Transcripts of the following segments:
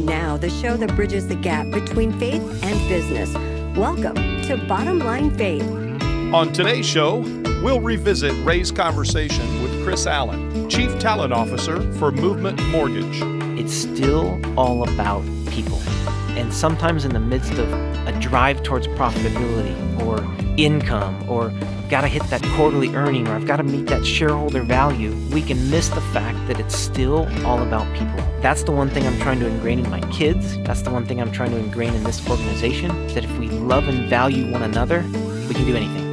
And now, the show that bridges the gap between faith and business. Welcome to Bottom Line Faith. On today's show, we'll revisit Ray's conversation with Chris Allen, Chief Talent Officer for Movement Mortgage. It's still all about people. And sometimes in the midst of a drive towards profitability or income, or I've got to hit that quarterly earning, or I've got to meet that shareholder value, we can miss the fact that it's still all about people. That's the one thing I'm trying to ingrain in my kids. That's the one thing I'm trying to ingrain in this organization, that if we love and value one another, we can do anything.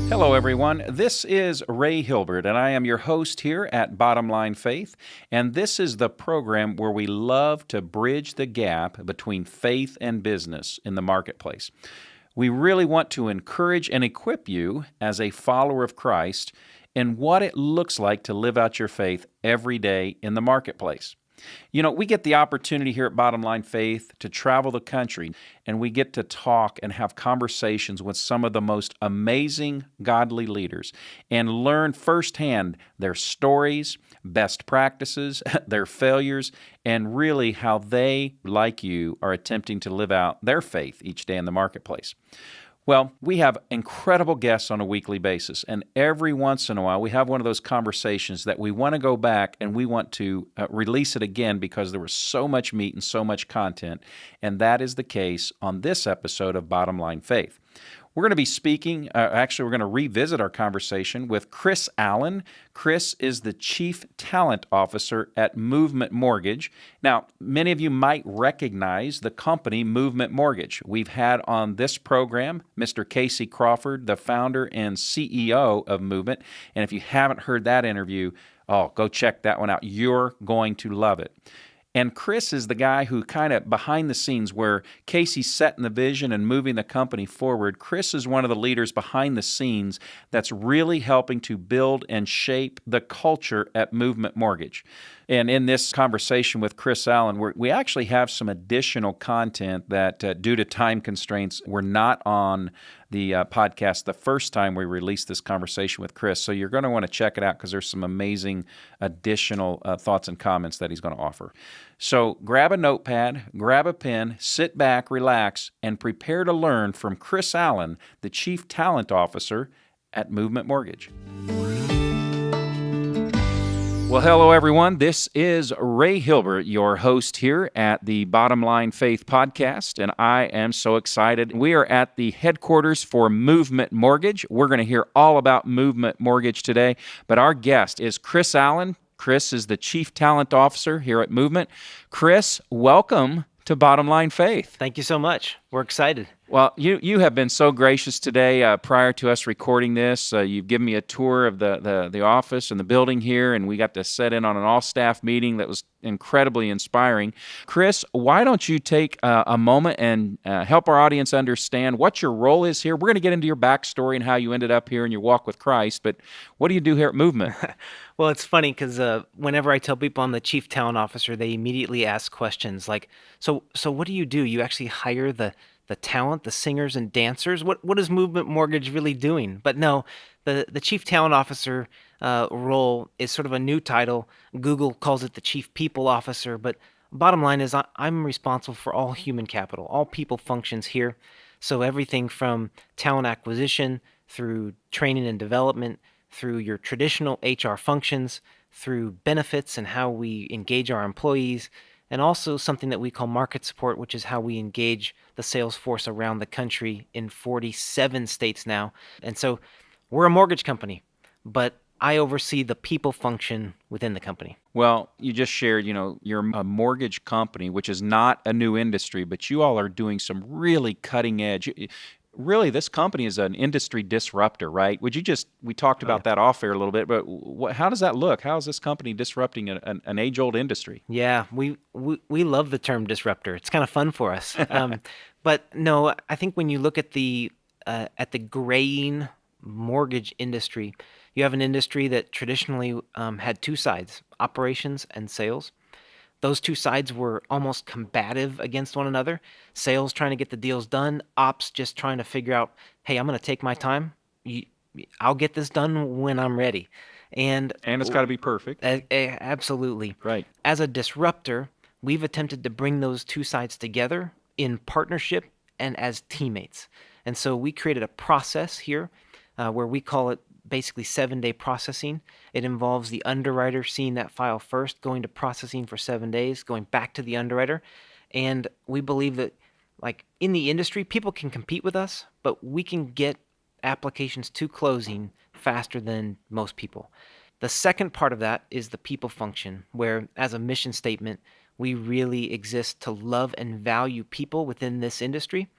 Hello, everyone. This is Ray Hilbert, and I am your host here at Bottom Line Faith. And this is the program where we love to bridge the gap between faith and business in the marketplace. We really want to encourage and equip you as a follower of Christ in what it looks like to live out your faith every day in the marketplace. You know, we get the opportunity here at Bottom Line Faith to travel the country, and we get to talk and have conversations with some of the most amazing godly leaders and learn firsthand their stories, best practices, their failures, and really how they, like you, are attempting to live out their faith each day in the marketplace. Well, we have incredible guests on a weekly basis, and every once in a while we have one of those conversations that we want to go back and we want to release it again because there was so much meat and so much content, and that is the case on this episode of Bottom Line Faith. We're going to be speaking, we're going to revisit our conversation with Chris Allen. Chris is the Chief Talent Officer at Movement Mortgage. Now, many of you might recognize the company Movement Mortgage. We've had on this program Mr. Casey Crawford, the founder and CEO of Movement. And if you haven't heard that interview, go check that one out. You're going to love it. And Chris is the guy who kind of behind the scenes where Casey's setting the vision and moving the company forward. Chris is one of the leaders behind the scenes that's really helping to build and shape the culture at Movement Mortgage. And in this conversation with Chris Allen, we actually have some additional content that, due to time constraints, were not on the podcast the first time we released this conversation with Chris. So you're going to want to check it out because there's some amazing additional thoughts and comments that he's going to offer. So grab a notepad, grab a pen, sit back, relax, and prepare to learn from Chris Allen, the Chief Talent Officer at Movement Mortgage. Well, hello, everyone. This is Ray Hilbert, your host here at the Bottom Line Faith podcast, and I am so excited. We are at the headquarters for Movement Mortgage. We're going to hear all about Movement Mortgage today, but our guest is Chris Allen. Chris is the Chief Talent Officer here at Movement. Chris, welcome to Bottom Line Faith. Thank you so much. We're excited. Well, you have been so gracious today. Prior to us recording this, you've given me a tour of the office and the building here, and we got to sit in on an all-staff meeting that was incredibly inspiring. Chris, why don't you take a moment and help our audience understand what your role is here? We're going to get into your backstory and how you ended up here in your walk with Christ, but what do you do here at Movement? Well, it's funny because whenever I tell people I'm the Chief Talent Officer, they immediately ask questions like, so what do? You actually hire the talent, the singers and dancers? What is Movement Mortgage really doing? But no, the Chief Talent Officer role is sort of a new title. Google calls it the Chief People Officer, but bottom line is I'm responsible for all human capital, all people functions here. So everything from talent acquisition through training and development, through your traditional HR functions, through benefits and how we engage our employees, and also something that we call market support, which is how we engage the sales force around the country in 47 states now. And so we're a mortgage company, but I oversee the people function within the company. Well, you just shared, you're a mortgage company, which is not a new industry, but you all are doing some really cutting edge. Really, this company is an industry disruptor, right? We talked about that off air a little bit, but how does that look? How is this company disrupting an age-old industry? Yeah, we love the term disruptor. It's kind of fun for us. But no, I think when you look at the graying mortgage industry, you have an industry that traditionally had two sides, operations and sales. Those two sides were almost combative against one another. Sales trying to get the deals done, ops just trying to figure out, hey, I'm going to take my time. I'll get this done when I'm ready. And it's got to be perfect. Absolutely. Right. As a disruptor, we've attempted to bring those two sides together in partnership and as teammates. And so we created a process here where we call it basically 7-day processing. It involves the underwriter seeing that file first, going to processing for 7 days, going back to the underwriter. And we believe that, like in the industry, people can compete with us, but we can get applications to closing faster than most people. The second part of that is the people function, where as a mission statement, we really exist to love and value people within this industry.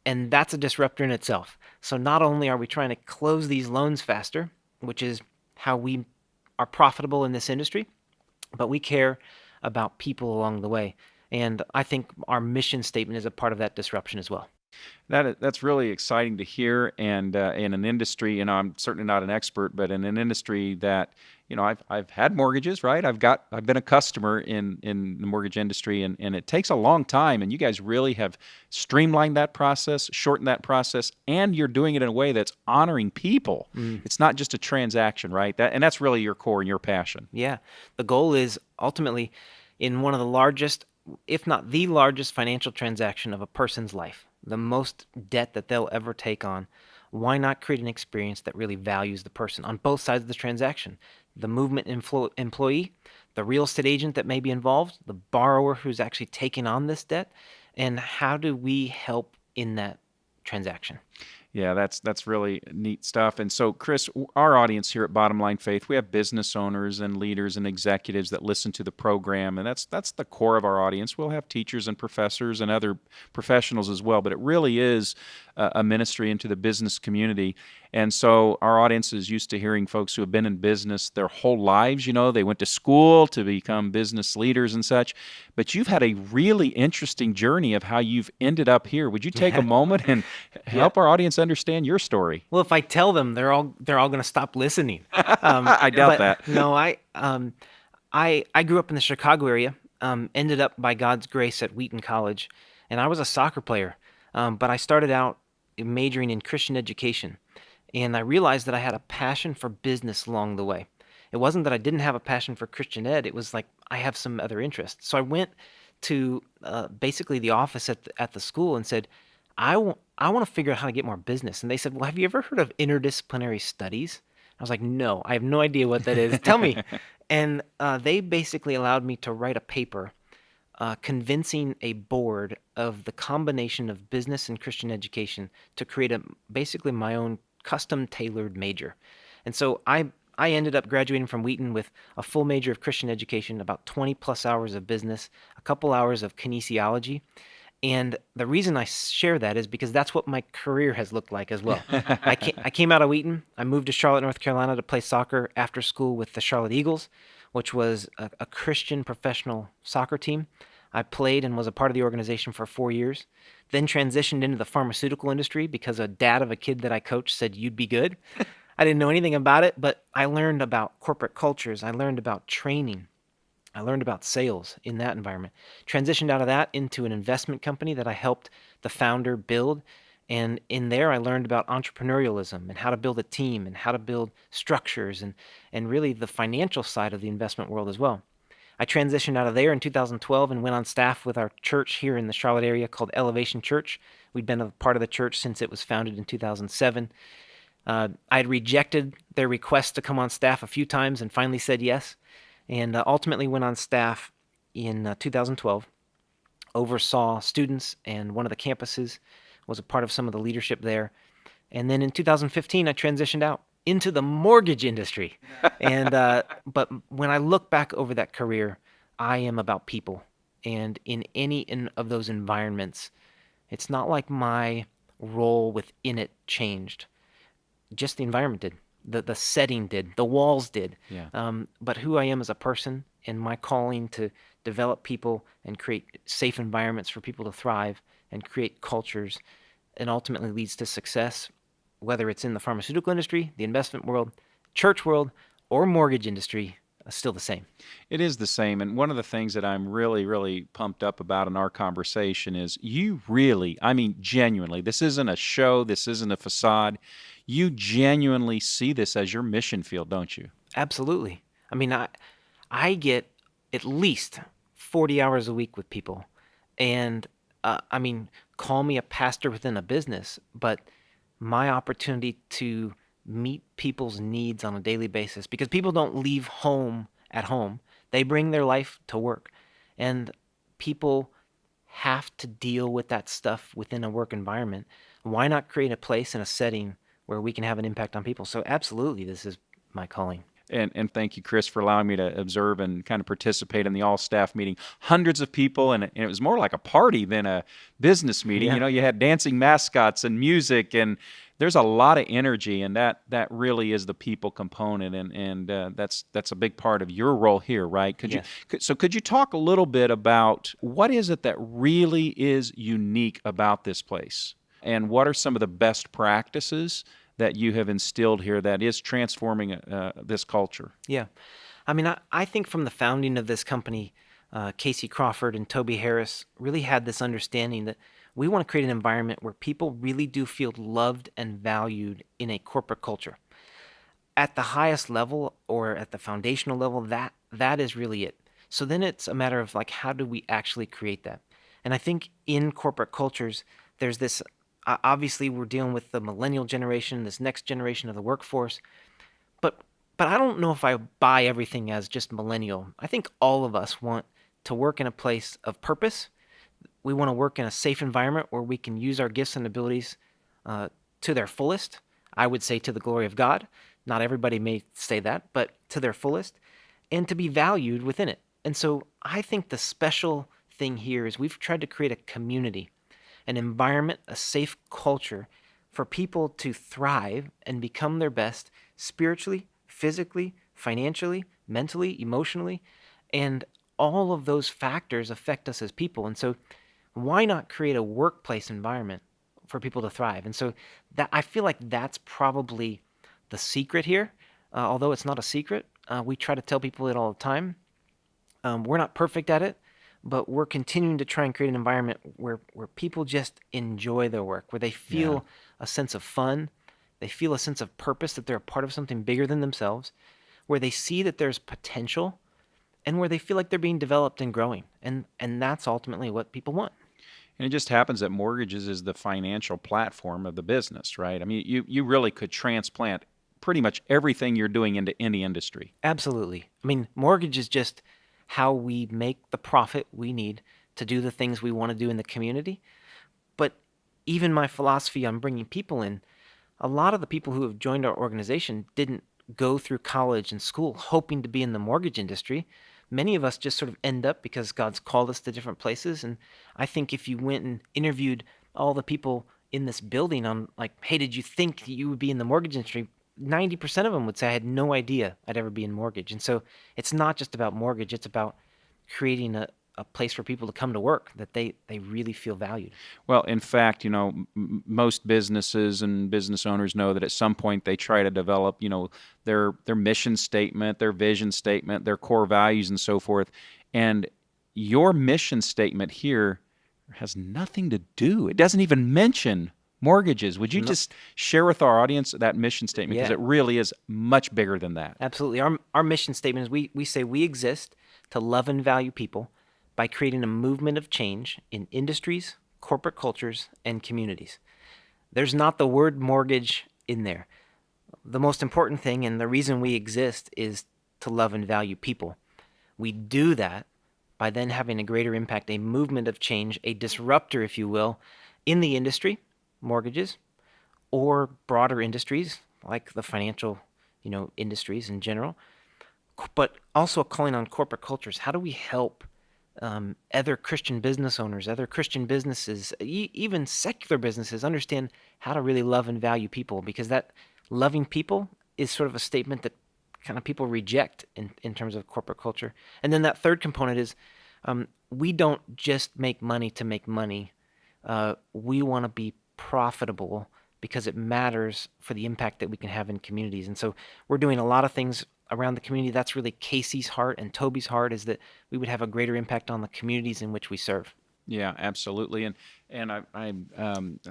And that's a disruptor in itself. So not only are we trying to close these loans faster, which is how we are profitable in this industry, but we care about people along the way. And I think our mission statement is a part of that disruption as well. That's really exciting to hear, and in an industry, I'm certainly not an expert, but in an industry that, I've had mortgages, right? I've been a customer in the mortgage industry, and it takes a long time, and you guys really have streamlined that process, shortened that process, and you're doing it in a way that's honoring people. It's not just a transaction, right? That's really your core and your passion. Yeah. The goal is ultimately in one of the largest, if not the largest financial transaction of a person's life, the most debt that they'll ever take on, why not create an experience that really values the person on both sides of the transaction? The movement employee, the real estate agent that may be involved, the borrower who's actually taking on this debt, and how do we help in that transaction? Yeah, that's really neat stuff. And so, Chris, our audience here at Bottom Line Faith, we have business owners and leaders and executives that listen to the program, and that's the core of our audience. We'll have teachers and professors and other professionals as well, but it really is a ministry into the business community. And so our audience is used to hearing folks who have been in business their whole lives. They went to school to become business leaders and such. But you've had a really interesting journey of how you've ended up here. Would you take a moment and help our audience understand your story? Well, if I tell them, they're all going to stop listening. I doubt that. No, I grew up in the Chicago area. Ended up by God's grace at Wheaton College, and I was a soccer player. But I started out majoring in Christian education. And I realized that I had a passion for business along the way. It wasn't that I didn't have a passion for Christian ed. It was like I have some other interests. So I went to basically the office at the school and said, I want to figure out how to get more business. And they said, well, have you ever heard of interdisciplinary studies? I was like, no, I have no idea what that is. Tell me. And they basically allowed me to write a paper convincing a board of the combination of business and Christian education to create basically my own custom-tailored major. And so I ended up graduating from Wheaton with a full major of Christian education, about 20-plus hours of business, a couple hours of kinesiology. And the reason I share that is because that's what my career has looked like as well. I came out of Wheaton. I moved to Charlotte, North Carolina to play soccer after school with the Charlotte Eagles, which was a Christian professional soccer team. I played and was a part of the organization for 4 years, then transitioned into the pharmaceutical industry because a dad of a kid that I coached said, you'd be good. I didn't know anything about it, but I learned about corporate cultures. I learned about training. I learned about sales in that environment. Transitioned out of that into an investment company that I helped the founder build. And in there, I learned about entrepreneurialism and how to build a team and how to build structures and really the financial side of the investment world as well. I transitioned out of there in 2012 and went on staff with our church here in the Charlotte area called Elevation Church. We'd been a part of the church since it was founded in 2007. I had rejected their request to come on staff a few times and finally said yes, and ultimately went on staff in 2012, oversaw students and one of the campuses, was a part of some of the leadership there. And then in 2015, I transitioned out into the mortgage industry. And but when I look back over that career, I am about people. And in any of those environments, it's not like my role within it changed. Just the environment did. The setting did. The walls did. Yeah. But who I am as a person and my calling to develop people and create safe environments for people to thrive and create cultures and ultimately leads to success, whether it's in the pharmaceutical industry, the investment world, church world, or mortgage industry, still the same. It is the same. And one of the things that I'm really, really pumped up about in our conversation is you really, genuinely, this isn't a show, this isn't a facade. You genuinely see this as your mission field, don't you? Absolutely. I get at least 40 hours a week with people. And I mean, call me a pastor within a business, but my opportunity to meet people's needs on a daily basis, because people don't leave home at home. They bring their life to work. And people have to deal with that stuff within a work environment. Why not create a place and a setting where we can have an impact on people? So absolutely, this is my calling. And thank you, Chris, for allowing me to observe and kind of participate in the all-staff meeting. Hundreds of people, and it was more like a party than a business meeting. Yeah. You know, you had dancing mascots and music, and there's a lot of energy, and that really is the people component, and that's a big part of your role here, right? Could you talk a little bit about what is it that really is unique about this place, and what are some of the best practices that you have instilled here that is transforming this culture? Yeah. I mean, I think from the founding of this company, Casey Crawford and Toby Harris really had this understanding that we want to create an environment where people really do feel loved and valued in a corporate culture. At the highest level or at the foundational level, that is really it. So then it's a matter of like, how do we actually create that? And I think in corporate cultures, there's this obviously we're dealing with the millennial generation, this next generation of the workforce, but I don't know if I buy everything as just millennial. I think all of us want to work in a place of purpose. We want to work in a safe environment where we can use our gifts and abilities to their fullest. I would say to the glory of God. Not everybody may say that, but to their fullest, and to be valued within it. And so I think the special thing here is we've tried to create a community, an environment, a safe culture for people to thrive and become their best spiritually, physically, financially, mentally, emotionally, and all of those factors affect us as people. And so why not create a workplace environment for people to thrive? And so that I feel like that's probably the secret here. Although it's not a secret, we try to tell people it all the time. We're not perfect at it, but we're continuing to try and create an environment where people just enjoy their work, where they feel a sense of fun, they feel a sense of purpose, that they're a part of something bigger than themselves, where they see that there's potential, and where they feel like they're being developed and growing. And that's ultimately what people want. And it just happens that mortgages is the financial platform of the business, right? I mean, you really could transplant pretty much everything you're doing into any industry. Absolutely. I mean, mortgage is just how we make the profit we need to do the things we want to do in the community. But even my philosophy on bringing people in, a lot of the people who have joined our organization didn't go through college and school hoping to be in the mortgage industry. Many of us just sort of end up because God's called us to different places. And I think if you went and interviewed all the people in this building on like, hey, did you think you would be in the mortgage industry? 90% of them would say I had no idea I'd ever be in mortgage. And so it's not just about mortgage, it's about creating a place for people to come to work that they really feel valued. Well, in fact, you know, most businesses and business owners know that at some point they try to develop, you know, their mission statement, their vision statement, their core values and so forth. And your mission statement here has nothing to do. It doesn't even mention mortgages. Would you just share with our audience that mission statement? Because it really is much bigger than that. Absolutely. Our mission statement is we say we exist to love and value people by creating a movement of change in industries, corporate cultures, and communities. There's not the word mortgage in there. The most important thing and the reason we exist is to love and value people. We do that by then having a greater impact, a movement of change, a disruptor, if you will, in the industry, mortgages, or broader industries like the financial, industries in general, but also calling on corporate cultures. How do we help other Christian business owners, other Christian businesses, even secular businesses understand how to really love and value people? Because that loving people is sort of a statement that kind of people reject in terms of corporate culture. And then that third component is we don't just make money to make money. We want to be profitable because it matters for the impact that we can have in communities. And so we're doing a lot of things around the community. That's really Casey's heart and Toby's heart, is that we would have a greater impact on the communities in which we serve. Yeah, absolutely. And I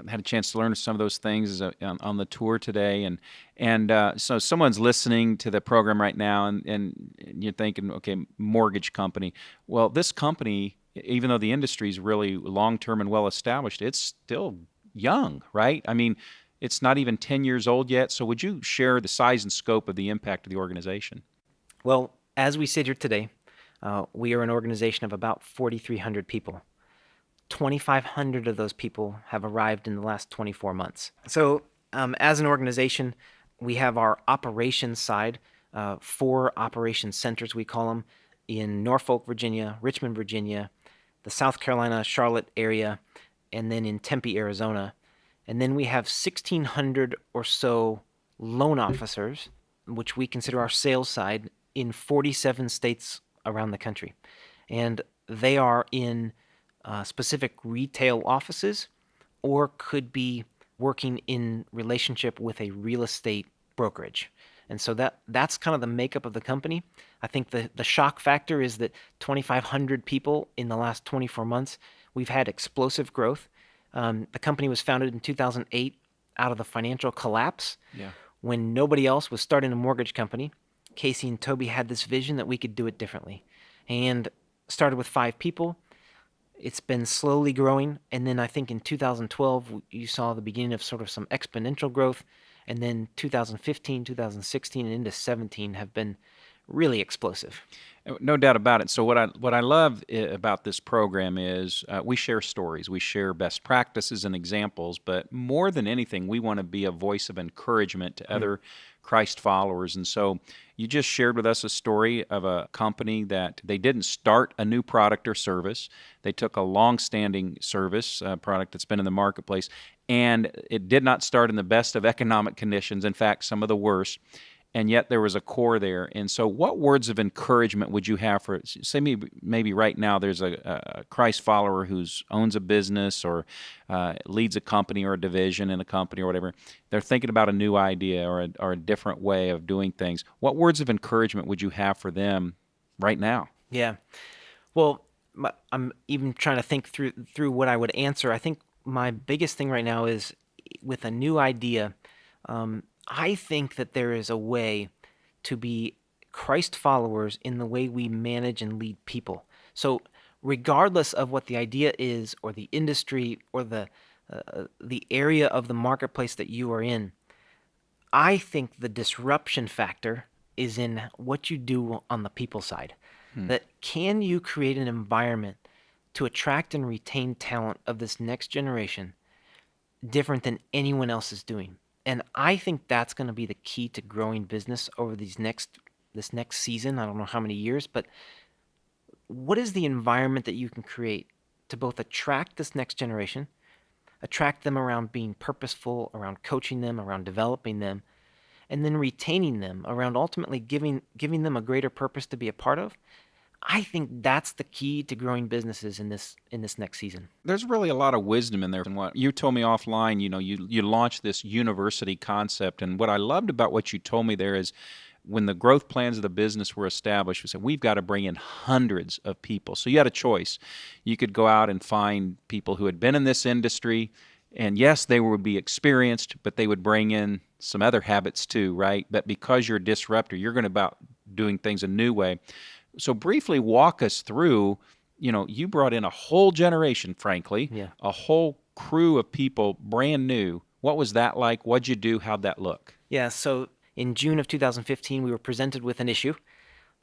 had a chance to learn some of those things on the tour today. And so someone's listening to the program right now, and you're thinking, okay, mortgage company. Well, this company, even though the industry is really long-term and well-established, it's still young, right? I mean, it's not even 10 years old yet. So would you share the size and scope of the impact of the organization? Well, as we sit here today, we are an organization of about 4,300 people. 2,500 of those people have arrived in the last 24 months. So, as an organization, we have our operations side, 4 operations centers, we call them, in Norfolk, Virginia, Richmond, Virginia, the South Carolina, Charlotte area, and then in Tempe, Arizona. And then we have 1,600 or so loan officers, which we consider our sales side, in 47 states around the country. And they are in specific retail offices or could be working in relationship with a real estate brokerage. And so that's kind of the makeup of the company. I think the shock factor is that 2,500 people in the last 24 months, we've had explosive growth. The company was founded in 2008 out of the financial collapse when nobody else was starting a mortgage company. Casey and Toby had this vision that we could do it differently, and started with 5 people. It's been slowly growing, and then I think in 2012 you saw the beginning of sort of some exponential growth, and then 2015, 2016, and into 17 have been really explosive. No doubt about it. So what I love about this program is we share stories, we share best practices and examples, but more than anything, we want to be a voice of encouragement to other Christ followers. And so you just shared with us a story of a company that they didn't start a new product or service. They took a long-standing service product that's been in the marketplace, and it did not start in the best of economic conditions. In fact, some of the worst. And yet there was a core there. And so what words of encouragement would you have for, say maybe right now there's a Christ follower who owns a business or leads a company or a division in a company or whatever. They're thinking about a new idea or a different way of doing things. What words of encouragement would you have for them right now? Yeah. Well, I'm even trying to think through what I would answer. I think my biggest thing right now is with a new idea, I think that there is a way to be Christ followers in the way we manage and lead people. So regardless of what the idea is or the industry or the area of the marketplace that you are in, I think the disruption factor is in what you do on the people side. That can you create an environment to attract and retain talent of this next generation different than anyone else is doing? And I think that's going to be the key to growing business over this next season. I don't know how many years, but what is the environment that you can create to both attract this next generation, attract them around being purposeful, around coaching them, around developing them, and then retaining them around ultimately giving them a greater purpose to be a part of? I think that's the key to growing businesses in this next season. There's really a lot of wisdom in there. And what you told me offline, you launched this university concept. And what I loved about what you told me there is when the growth plans of the business were established, we said, we've got to bring in hundreds of people. So you had a choice. You could go out and find people who had been in this industry. And yes, they would be experienced, but they would bring in some other habits too, right? But because you're a disruptor, you're going about doing things a new way. So briefly walk us through, you brought in a whole generation, frankly, a whole crew of people, brand new. What was that like? What'd you do? How'd that look? Yeah, so in June of 2015, we were presented with an issue.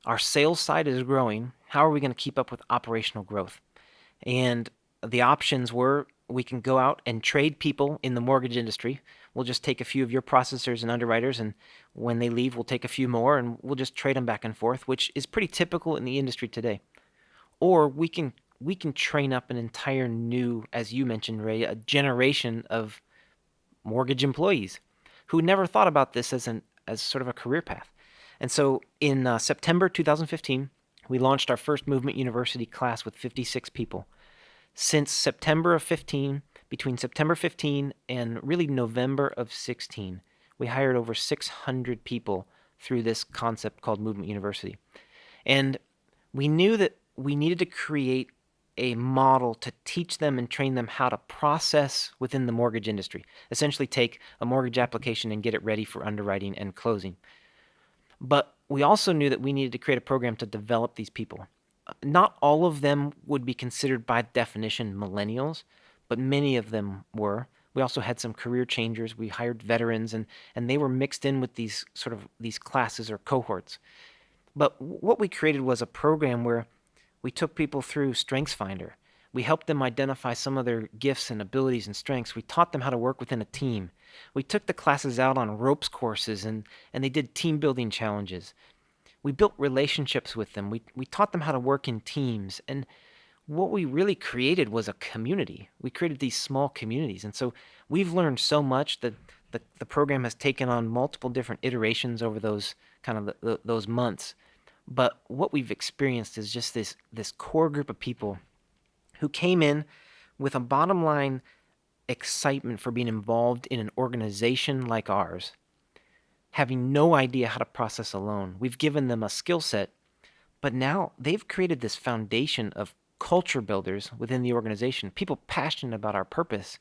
Our sales side is growing. How are we going to keep up with operational growth? And the options were we can go out and trade people in the mortgage industry. We'll just take a few of your processors and underwriters, and when they leave, we'll take a few more, and we'll just trade them back and forth, which is pretty typical in the industry today. Or we can train up an entire new, as you mentioned, Ray, a generation of mortgage employees who never thought about this as sort of a career path. And so in September 2015, we launched our first Movement University class with 56 people. Since September of 15, between September 15 and really November of 16, we hired over 600 people through this concept called Movement University. And we knew that we needed to create a model to teach them and train them how to process within the mortgage industry. Essentially take a mortgage application and get it ready for underwriting and closing. But we also knew that we needed to create a program to develop these people. Not all of them would be considered by definition millennials, but many of them were. We also had some career changers. We hired veterans, and they were mixed in with these classes or cohorts. But what we created was a program where we took people through StrengthsFinder. We helped them identify some of their gifts and abilities and strengths. We taught them how to work within a team. We took the classes out on ropes courses, and they did team building challenges. We built relationships with them. We taught them how to work in teams. And what we really created was a community. We created these small communities. And so we've learned so much that the program has taken on multiple different iterations over those those months. But what we've experienced is just this core group of people who came in with a bottom line excitement for being involved in an organization like ours, having no idea how to process a loan. We've given them a skill set, but now they've created this foundation of culture builders within the organization, people passionate about our purpose.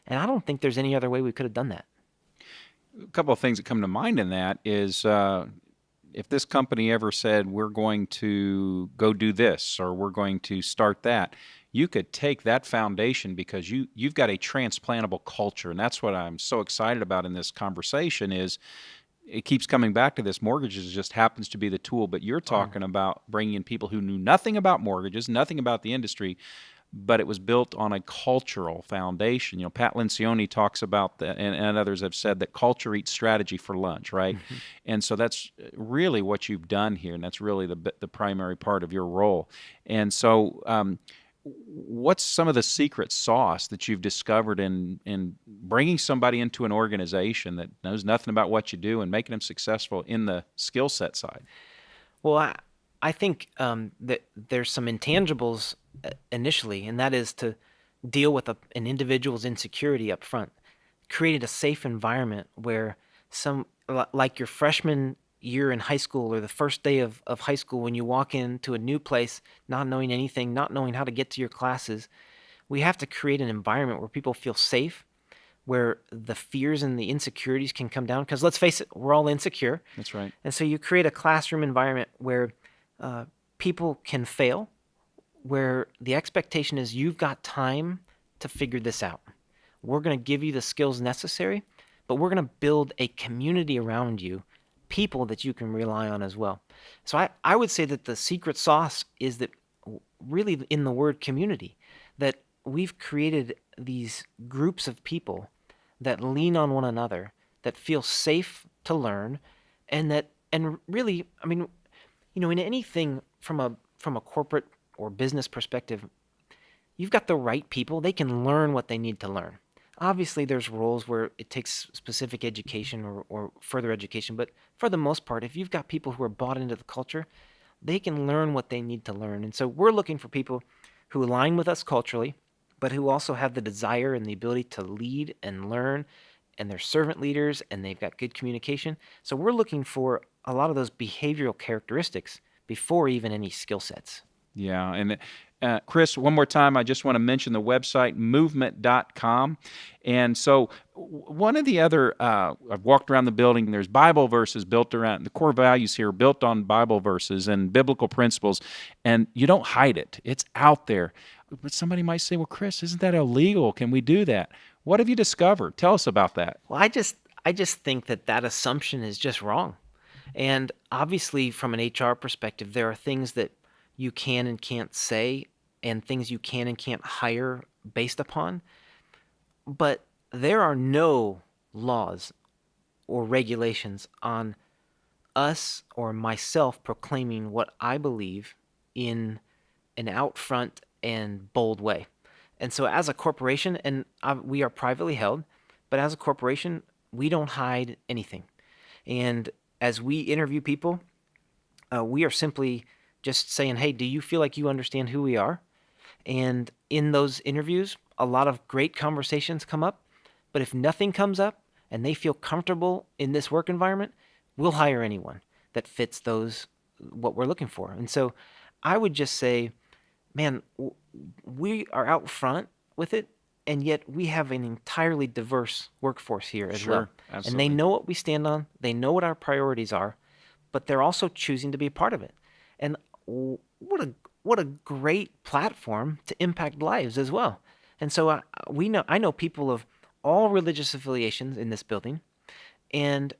And I don't think there's any other way we could have done that. A couple of things that come to mind in that is if this company ever said, we're going to go do this or we're going to start that, you could take that foundation because you've got a transplantable culture. And that's what I'm so excited about in this conversation is it keeps coming back to this. Mortgages just happens to be the tool, but you're talking about bringing in people who knew nothing about mortgages, nothing about the industry, but it was built on a cultural foundation. You know, Pat Lencioni talks about that, and others have said that culture eats strategy for lunch, right? Mm-hmm. And so that's really what you've done here, and that's really the primary part of your role. And so what's some of the secret sauce that you've discovered in bringing somebody into an organization that knows nothing about what you do and making them successful in the skill set side? Well, I think that there's some intangibles initially, and that is to deal with an individual's insecurity up front. Created a safe environment where like your freshman year in high school or the first day of high school when you walk into a new place, not knowing anything, not knowing how to get to your classes, we have to create an environment where people feel safe, where the fears and the insecurities can come down. Because let's face it, we're all insecure. That's right. And so you create a classroom environment where people can fail, where the expectation is you've got time to figure this out. We're going to give you the skills necessary, but we're going to build a community around you, people that you can rely on as well. So I would say that the secret sauce is that really in the word community, that we've created these groups of people that lean on one another, that feel safe to learn, and really, I mean, you know, in anything from a corporate or business perspective, you've got the right people. They can learn what they need to learn. Obviously, there's roles where it takes specific education or further education, but for the most part, if you've got people who are bought into the culture, they can learn what they need to learn. And so we're looking for people who align with us culturally, but who also have the desire and the ability to lead and learn, and they're servant leaders, and they've got good communication. So we're looking for a lot of those behavioral characteristics before even any skill sets. Yeah, and Chris, one more time, I just want to mention the website, movement.com. And so one of the other, I've walked around the building, and there's Bible verses built around, the core values here are built on Bible verses and biblical principles, and you don't hide it. It's out there. But somebody might say, well, Chris, isn't that illegal? Can we do that? What have you discovered? Tell us about that. Well, I just think that assumption is just wrong. And obviously, from an HR perspective, there are things that you can and can't say and things you can and can't hire based upon. But there are no laws or regulations on us or myself proclaiming what I believe in an out front and bold way. And so as a corporation, and we are privately held, but as a corporation, we don't hide anything. And as we interview people, we are simply just saying, hey, do you feel like you understand who we are? And in those interviews, a lot of great conversations come up. But if nothing comes up and they feel comfortable in this work environment, we'll hire anyone that fits what we're looking for. And so I would just say man, we are out front with it, and yet we have an entirely diverse workforce here as well. Sure, And they absolutely. know what we stand on, they know what our priorities are, but they're also choosing to be a part of it. And what a great platform to impact lives as well. And so I know people of all religious affiliations in this building, and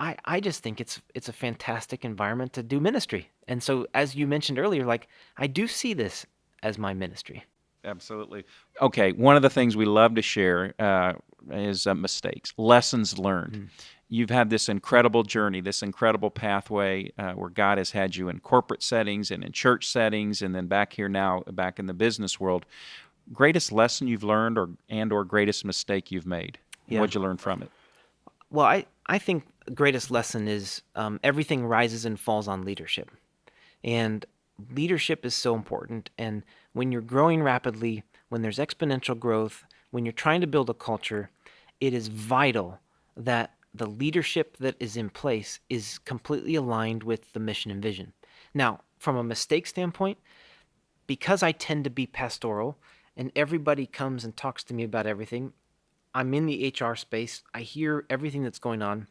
I just think it's a fantastic environment to do ministry. And so, as you mentioned earlier, like I do see this as my ministry. Absolutely. Okay, one of the things we love to share is mistakes, lessons learned. You've had this incredible journey, this incredible pathway where God has had you in corporate settings and in church settings, and then back here now, back in the business world. Greatest lesson you've learned, or greatest mistake you've made? Yeah. What'd you learn from it? Well, I think the greatest lesson is everything rises and falls on leadership. And leadership is so important. And when you're growing rapidly, when there's exponential growth, when you're trying to build a culture, it is vital that the leadership that is in place is completely aligned with the mission and vision. Now, from a mistake standpoint, because I tend to be pastoral and everybody comes and talks to me about everything, I'm in the HR space. I hear everything that's going on.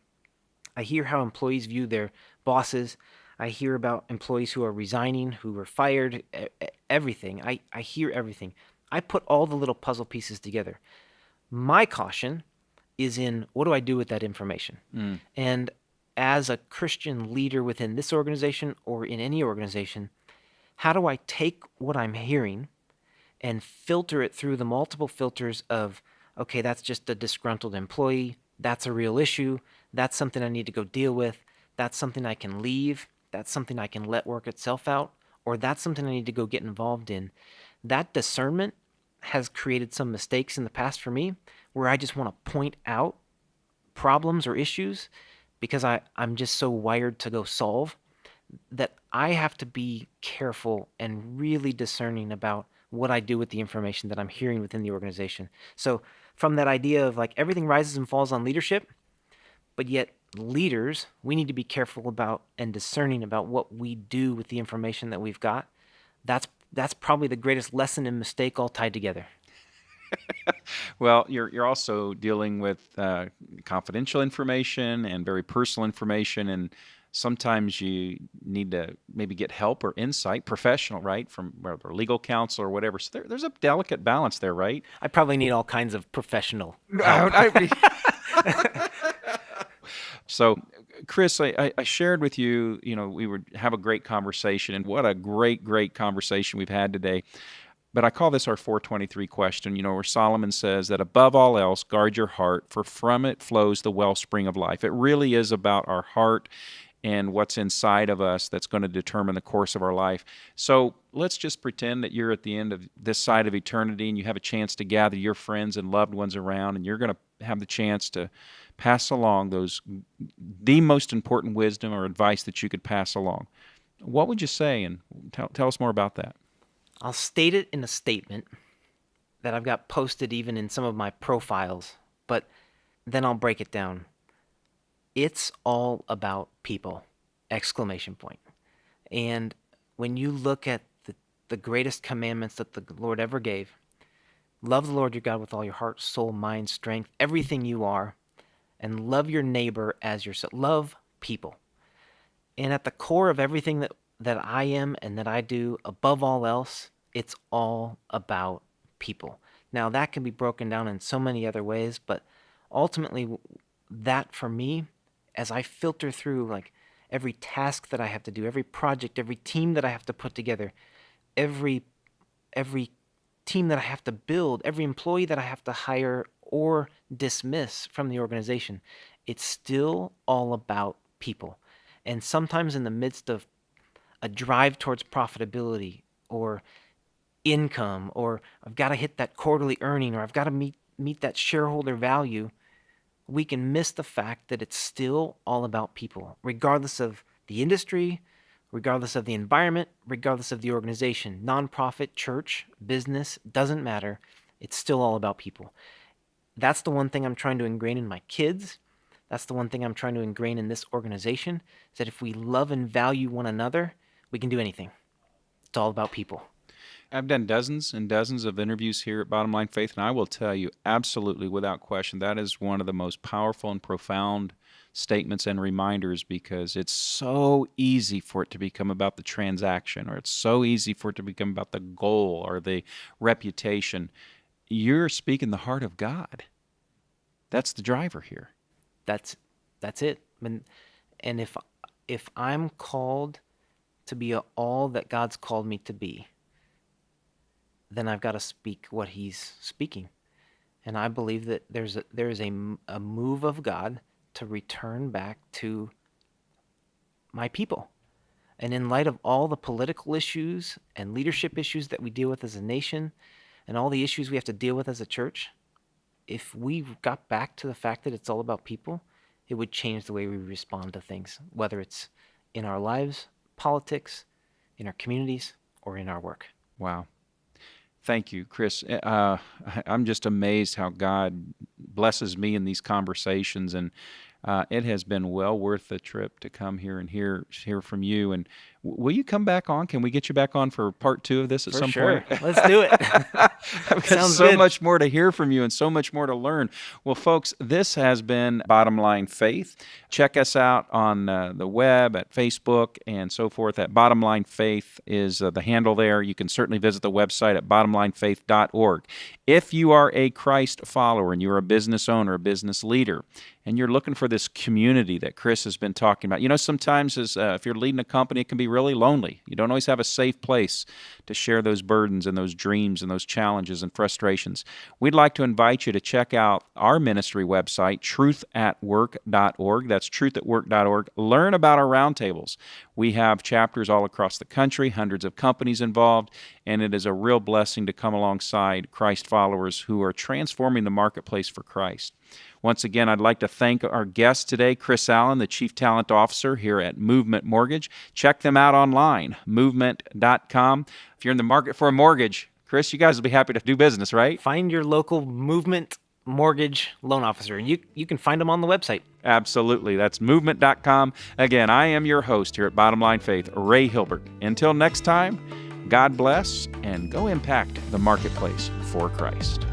I hear how employees view their bosses. I hear about employees who are resigning, who were fired, everything. I hear everything. I put all the little puzzle pieces together. My caution is in what do I do with that information? And as a Christian leader within this organization or in any organization, how do I take what I'm hearing and filter it through the multiple filters of, okay, that's just a disgruntled employee. That's a real issue. That's something I need to go deal with. That's something I can leave. That's something I can let work itself out. Or that's something I need to go get involved in. That discernment has created some mistakes in the past for me where I just want to point out problems or issues because I'm just so wired to go solve that I have to be careful and really discerning about what I do with the information that I'm hearing within the organization. So from that idea of like everything rises and falls on leadership, but yet leaders, we need to be careful about and discerning about what we do with the information that we've got. That's probably the greatest lesson and mistake all tied together. Well, you're also dealing with confidential information and very personal information, and sometimes you need to maybe get help or insight, professional, right, from whether legal counsel or whatever. So there's a delicate balance there, right? I probably need all kinds of professional help. So, Chris, I shared with you, we would have a great conversation, and what a great conversation we've had today. But I call this our 423 question, where Solomon says that above all else, guard your heart, for from it flows the wellspring of life. It really is about our heart and what's inside of us that's going to determine the course of our life. So let's just pretend that you're at the end of this side of eternity and you have a chance to gather your friends and loved ones around, and you're going to have the chance to pass along the most important wisdom or advice that you could pass along. What would you say? And tell us more about that. I'll state it in a statement that I've got posted even in some of my profiles, but then I'll break it down. It's all about people! Exclamation point. And when you look at the greatest commandments that the Lord ever gave, love the Lord your God with all your heart, soul, mind, strength, everything you are, and love your neighbor as yourself. Love people. And at the core of everything that I am and that I do, above all else, it's all about people. Now, that can be broken down in so many other ways, but ultimately, that for me, as I filter through like every task that I have to do, every project, every team that I have to put together, every team that I have to build, every employee that I have to hire or dismiss from the organization, it's still all about people. And sometimes in the midst of a drive towards profitability or income, or I've got to hit that quarterly earning, or I've got to meet that shareholder value, we can miss the fact that it's still all about people, regardless of the industry, regardless of the environment, regardless of the organization, nonprofit, church, business, doesn't matter. It's still all about people. That's the one thing I'm trying to ingrain in my kids. That's the one thing I'm trying to ingrain in this organization, is that if we love and value one another, we can do anything. It's all about people. I've done dozens and dozens of interviews here at Bottom Line Faith, and I will tell you, absolutely, without question, that is one of the most powerful and profound statements and reminders, because it's so easy for it to become about the transaction, or it's so easy for it to become about the goal or the reputation. You're speaking the heart of God. That's the driver here. That's it. And if I'm called to be all that God's called me to be, then I've got to speak what He's speaking. And I believe that there is a move of God to return back to my people. And in light of all the political issues and leadership issues that we deal with as a nation, and all the issues we have to deal with as a church, if we got back to the fact that it's all about people, it would change the way we respond to things, whether it's in our lives, politics, in our communities, or in our work. Wow. Thank you, Chris. I'm just amazed how God blesses me in these conversations, and it has been well worth the trip to come here and hear from you. And will you come back on? Can we get you back on for part 2 of this at some point? Let's do it. I've got so much more to hear from you and so much more to learn. Well, folks, this has been Bottom Line Faith. Check us out on the web, at Facebook, and so forth. At Bottom Line Faith is the handle there. You can certainly visit the website at bottomlinefaith.org. If you are a Christ follower and you're a business owner, a business leader, and you're looking for this community that Chris has been talking about, sometimes if you're leading a company, it can be really lonely. You don't always have a safe place to share those burdens and those dreams and those challenges and frustrations. We'd like to invite you to check out our ministry website, truthatwork.org. That's truthatwork.org. Learn about our roundtables. We have chapters all across the country, hundreds of companies involved, and it is a real blessing to come alongside Christ followers who are transforming the marketplace for Christ. Once again, I'd like to thank our guest today, Chris Allen, the Chief Talent Officer here at Movement Mortgage. Check them out online, movement.com. If you're in the market for a mortgage, Chris, you guys will be happy to do business, right? Find your local Movement Mortgage loan officer, and you can find them on the website. Absolutely. That's movement.com. Again, I am your host here at Bottom Line Faith, Ray Hilbert. Until next time, God bless, and go impact the marketplace for Christ.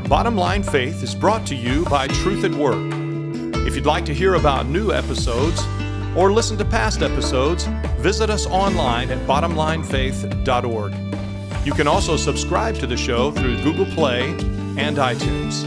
Bottom Line Faith is brought to you by Truth at Work. If you'd like to hear about new episodes or listen to past episodes, visit us online at bottomlinefaith.org. You can also subscribe to the show through Google Play and iTunes.